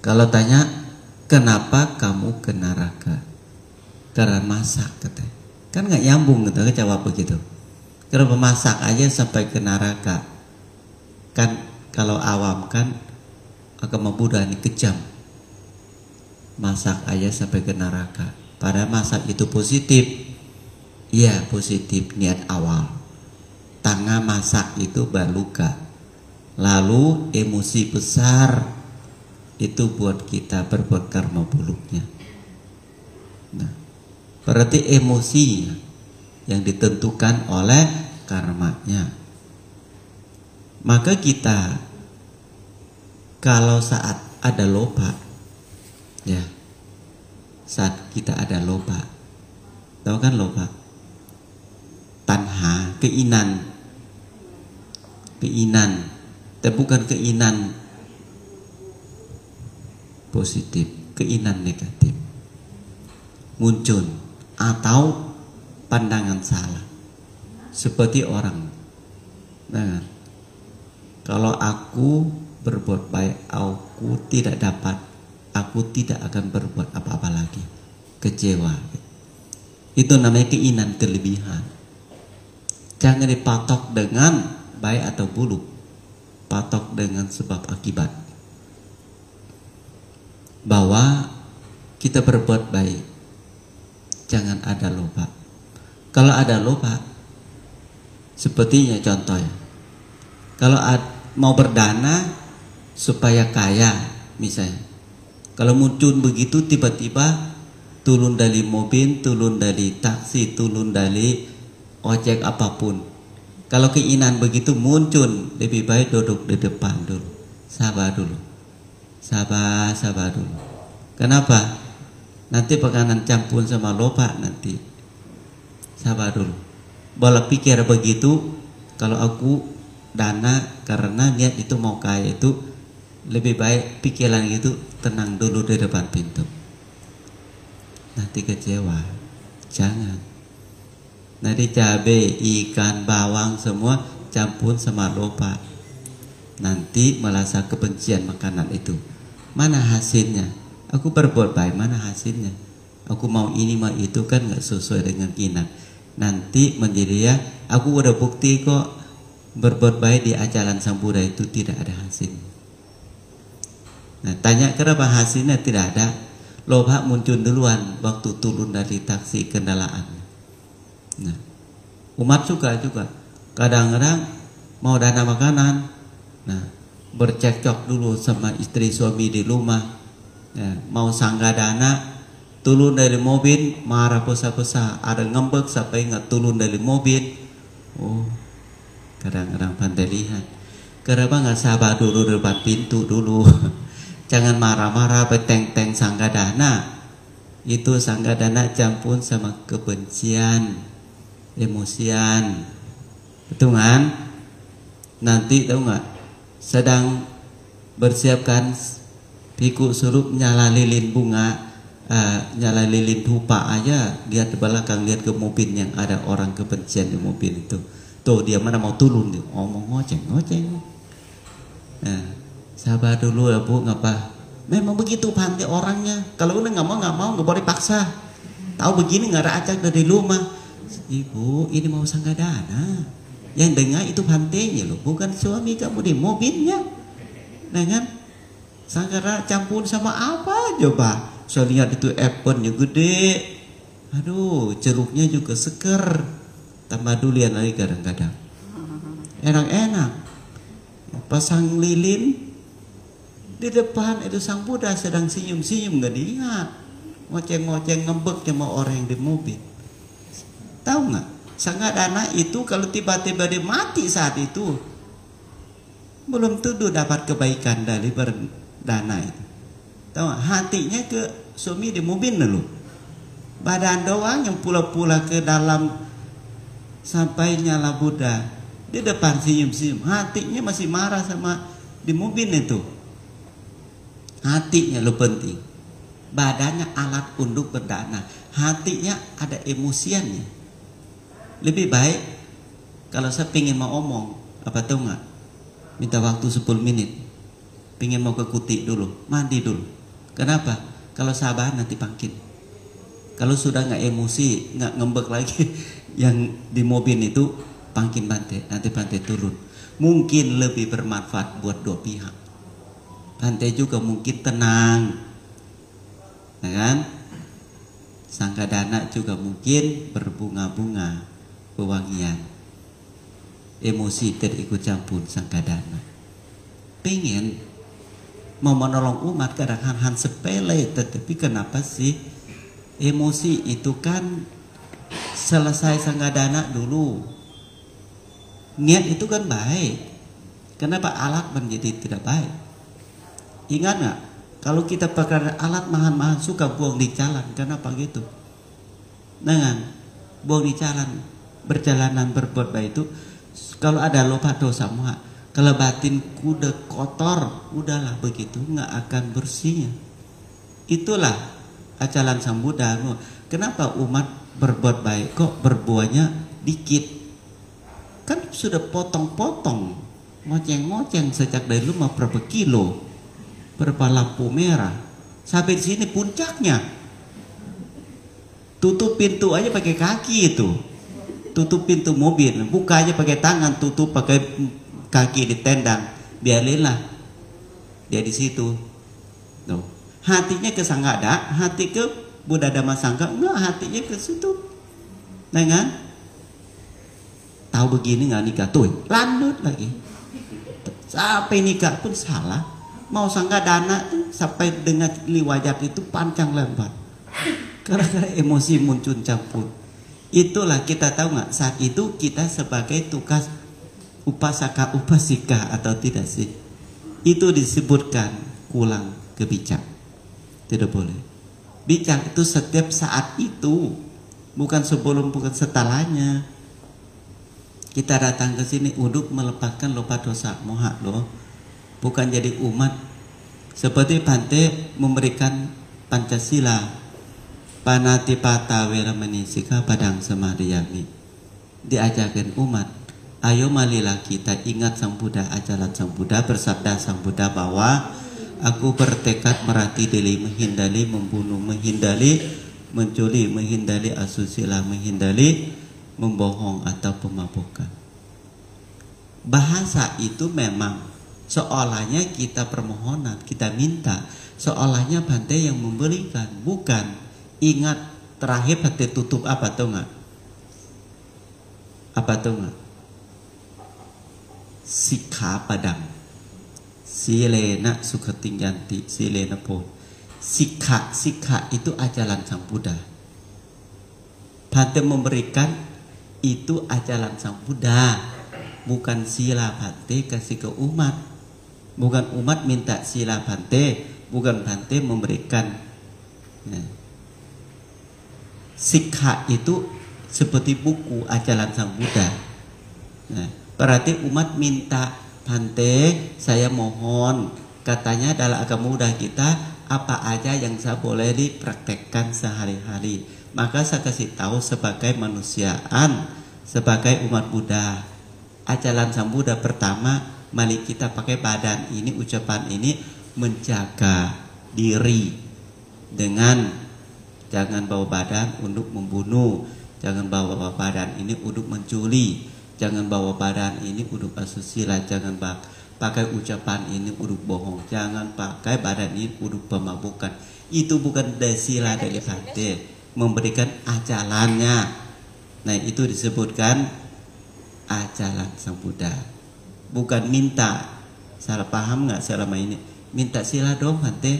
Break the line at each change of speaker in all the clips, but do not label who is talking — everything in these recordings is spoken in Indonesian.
Kalau tanya, kenapa kamu ke neraka? Karena masak katanya. Kan nggak nyambung gitu, jawab begitu. Kenapa masak aja sampai ke neraka? Kan kalau awam kan agama Buddha ini kejam. Masak aja sampai ke neraka. Padahal masak itu positif. Iya positif niat awal. Tengah masak itu berluka. Lalu emosi besar itu buat kita berbuat karma buruknya. Nah, berarti emosi yang ditentukan oleh karmanya. Maka kita kalau saat ada loba, ya, saat kita ada loba, tahu kan loba? Tanha, keinginan, tapi bukan keinginan positif, keinginan negatif muncul, atau pandangan salah, seperti orang, nah, kalau aku berbuat baik, aku tidak dapat, aku tidak akan berbuat apa-apa lagi, kecewa. Itu namanya keinginan kelebihan. Jangan dipatok dengan baik atau buruk, patok dengan sebab akibat. Bahwa kita berbuat baik, jangan ada loba. Kalau ada loba, sepertinya contohnya, kalau mau berdana supaya kaya misalnya, kalau muncul begitu tiba-tiba turun dari mobil, turun dari taksi, turun dari ojek apapun, kalau keinginan begitu muncul, lebih baik duduk di depan dulu, sabar dulu, sabar dulu. Kenapa? Nanti bakalan campur sama loba nanti. Sabar dulu. Bola pikir begitu, kalau aku dana karena niat itu mau kaya, itu lebih baik pikiran itu tenang dulu di depan pintu. Nanti kecewa. Jangan. Nanti cabai, ikan, bawang semua campur sama loba. Nanti merasa kebencian makanan itu. Mana hasilnya? Aku berbuat baik, mana hasilnya? Aku mau ini mau itu kan nggak sesuai dengan keinginan. Nanti menjadi ya, aku udah bukti kok berbuat baik di ajaran Sang Buddha itu tidak ada hasilnya. Nah, tanya kenapa hasilnya tidak ada? Loba muncul duluan waktu turun dari taksi kendaraan. Nah, umat juga kadang-kadang mau dana makanan, nah bercekcok dulu sama istri suami di rumah, ya, mau sangga dana, turun dari mobil marah besar-besar, ada ngembek sampai nggak turun dari mobil. Oh, kadang-kadang pandai lihat. Kenapa nggak sabar dulu depan pintu dulu? Jangan marah-marah beteng-teng sangga dana. Itu sangga dana campur sama kebencian, emosian, betul kan? Nanti tahu nggak? Sedang bersiapkan piku suruh nyala lilin bunga, nyala lilin dupa aja, lihat di belakang, lihat ke mobil yang ada orang kebencian di mobil itu. Tuh dia mana mau turun, dia ngomong ngoceng. Nah, sabar dulu ya bu, ngapa? Memang begitu pandai orangnya. Kalau udah nggak mau nggak boleh paksa. Tahu begini nggak ada acak dari rumah. Ibu, ini mau sangga dana. Yang dengar itu pantainya loh, bukan suami kamu di mobilnya. Nah kan, sangka campur sama apa coba? Saya lihat itu apple-nya gede. Aduh, jeruknya juga seger. Tambah durian lagi kadang-kadang. Enak-enak. Pasang lilin di depan itu Sang Buddha sedang senyum-senyum, nggak dilihat. Ngoceng-ngoceng ngembek sama orang yang di mobil. Tahu nggak? Sangga dana itu kalau tiba-tiba dia mati saat itu, belum tentu dapat kebaikan dari berdana itu. Tahu nggak? Hatinya ke suami di mobil dulu. Badan doang yang pula-pula ke dalam sampai nyala Buddha. Di depan senyum-senyum. Hatinya masih marah sama di mobil itu. Hatinya lo penting. Badannya alat untuk berdana. Hatinya ada emosiannya. Lebih baik kalau saya ingin mau omong, apa tahu nggak? Minta waktu 10 menit. pengen mau ke kuti dulu, mandi dulu. Kenapa? Kalau sabar nanti bangkit. Kalau sudah nggak emosi, nggak ngembek lagi, yang di mobil itu bangkit Bante, nanti Bante turun. Mungkin lebih bermanfaat buat dua pihak. Bante juga mungkin tenang, ya kan? Sanggadana juga mungkin berbunga-bunga, pewangian. Emosi terikut campur sanggadana. Pengen mau menolong umat kadang hal-hal sepele, tetapi kenapa sih emosi itu kan selesai sanggadana dulu. Niat itu kan baik. Kenapa alat menjadi tidak baik? Ingat nggak? Kalau kita pakai alat mahan-mahan suka buang di jalan, kenapa gitu? Dengan buang di jalan, berjalanan berbuat baik itu, kalau ada loba dosa moha, kalau batin kuda kotor, udahlah begitu, nggak akan bersihnya. Itulah ajaran Sang Buddha. Kenapa umat berbuat baik kok berbuahnya dikit? Kan sudah potong-potong, ngoceng-ngoceng sejak dari rumah berapa kilo, berapa lampu merah, sampai di sini puncaknya. Tutup pintu aja pakai kaki itu, tutup pintu mobil, buka aja pakai tangan, tutup pakai kaki ditendang, biarinlah dia di situ. Tuh. Hatinya ke Sanghada, hati ke Buddha Dhamma Sangha, enggak, hatinya ke situ. Nah kan? Tahu begini nggak nikah tuh, lanjut lagi. Sampai nikah pun salah. Mau Sanggadana tuh sampai dengan liwajat itu panjang lebar. Karena emosi muncul campur. Itulah kita tahu nggak, saat itu kita sebagai tugas upasaka upasika atau tidak sih? Itu disebutkan kurang kebijak. Tidak boleh. Bijak itu setiap saat itu, bukan sebelum, bukan setelahnya. Kita datang ke sini untuk melepaskan loba dosa moha loh, bukan jadi umat. Seperti Bante memberikan Pancasila, Panatipata Weramani Sika Padang Samadhiyami, diajarkan umat, ayo marilah kita ingat Sang Buddha, ajaran Sang Buddha, bersabda Sang Buddha bahwa aku bertekad meratih diri, menghindari membunuh, menghindari mencuri, menghindari asusila, menghindari membohong atau pemabukan. Bahasa itu memang seolahnya kita permohonan, kita minta, seolahnya Bante yang memberikan, bukan. Ingat terakhir Bante tutup apa tuh nggak? Apa tuh nggak? Sikha padang, silena sukatingyanti, silena pun. Sikha, sikha itu ajaran Sang Buddha. Bante memberikan itu ajaran Sang Buddha, bukan sila Bante kasih ke umat, bukan umat minta sila Bante, bukan Bante memberikan. Sikha itu seperti buku ajaran Sang Buddha. Berarti umat minta, Bante saya mohon, katanya dalam agama Buddha kita apa aja yang saya boleh dipraktekkan sehari-hari. Maka saya kasih tahu sebagai manusiaan, sebagai umat Buddha, ajaran Sang Buddha pertama, mari kita pakai badan ini, ucapan ini, menjaga diri dengan jangan bawa badan untuk membunuh, jangan bawa badan ini untuk mencuri, jangan bawa badan ini untuk asusila, jangan pakai ucapan ini untuk bohong, jangan pakai badan ini untuk pemabukan. Itu bukan sila dari Bante, memberikan ajarannya. Nah itu disebutkan ajaran Sang Buddha, bukan minta. Salah paham nggak selama ini? Minta sila dong Bante,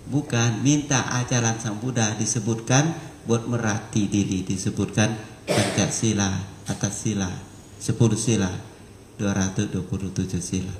bukan. Minta ajaran Sang Buddha disebutkan buat meratih diri, disebutkan Pancasila, atas sila, 10 sila, 227 sila.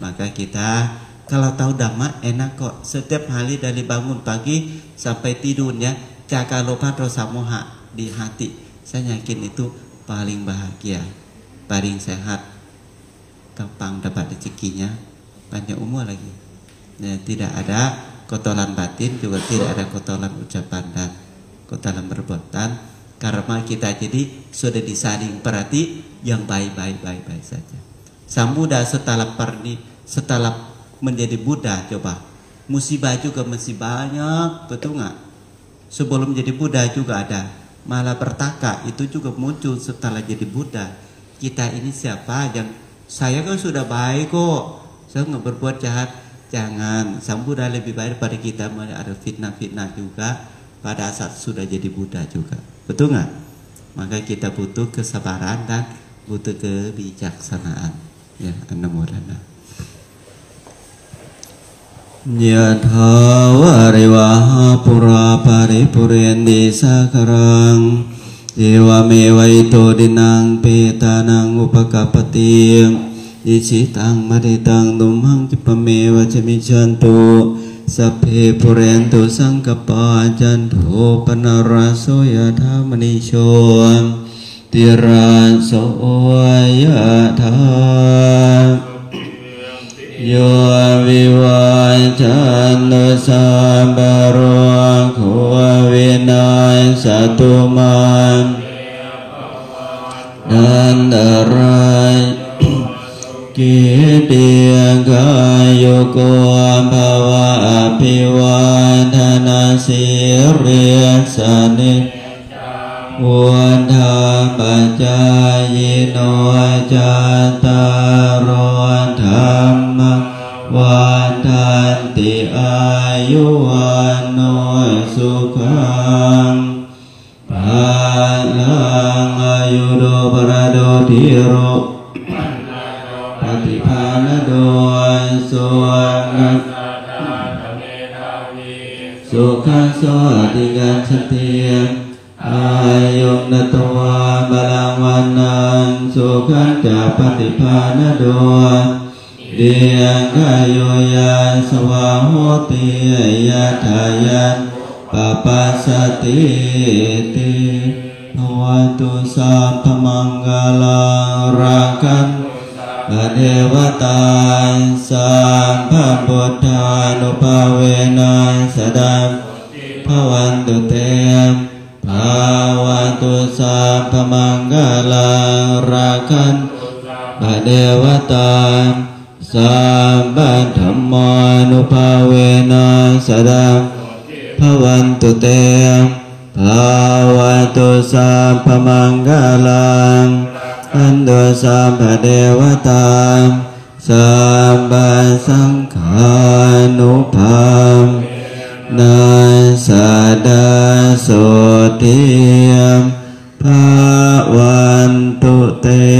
Maka kita kalau tahu Dhamma enak kok. Setiap hari dari bangun pagi sampai tidurnya jaga loba dosa moha di hati. Saya yakin itu paling bahagia, paling sehat, gampang dapat rezekinya, panjang umur lagi. Nah, tidak ada kotoran batin, juga tidak ada kotoran ucapan dan kotoran perbuatan. Karena kita jadi sudah disaring, berarti yang baik-baik saja. Sang Buddha setelah menjadi Buddha? Coba, musibah juga masih banyak, betul nggak? Sebelum jadi Buddha juga ada malapetaka, itu juga muncul setelah jadi Buddha. Kita ini siapa? Saya kan sudah baik kok, saya nggak berbuat jahat. Jangan, sang Buddha lebih baik daripada kita. Ada fitnah-fitnah juga pada saat sudah jadi Buddha juga, betul nggak? Maka kita butuh kesabaran dan butuh kebijaksanaan. Ya, anumodana. Yatha wariwaha pura paripuryendi sakarang dewa mewaito dinang petanang upakapati icitang maritang dumhang cipamewa cemichantu sape purento sangkapa janto panaraso yatha manisho tiraso yatha yo viwajano sambaro kuwa vinay satuman dandaray kitiya gayoko bhava apiwadhana siriya sani Wandha pacayino jataro dhamma wadanti ayuwano sukhang palang ayudo parado dhiro patipanado suwangat sukha sotigan setia ayung natwa balangwanan sukha japatipana doa diang kayoya swahoti yatayan papasati ti bhavantu sampamangala rakan badewata sampabodhanupawena sadam bhavantu te Bhavantu sampamangala rakan badewata sampadhammanupawena sadam bhavantu te bhavantu sampamangala andu sampabadewata sampasangkhanupam nasada sotiyam bhavantu te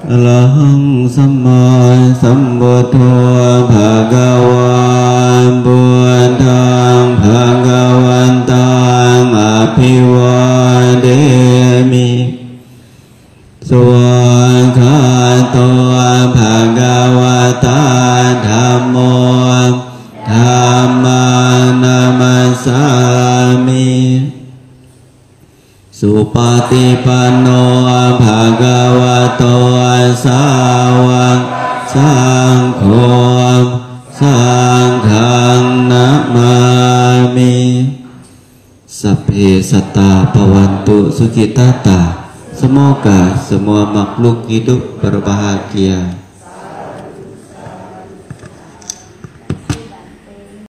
alahang sama sambuddho bhagawan buddhang bhagawantang apiwademi Swakato bhagavata dhammo dhammang namasami Supatipanno bhagavato sawang sangghom sanghang namami Sabbe satta bhavantu sukhitata. Semoga semua makhluk hidup berbahagia.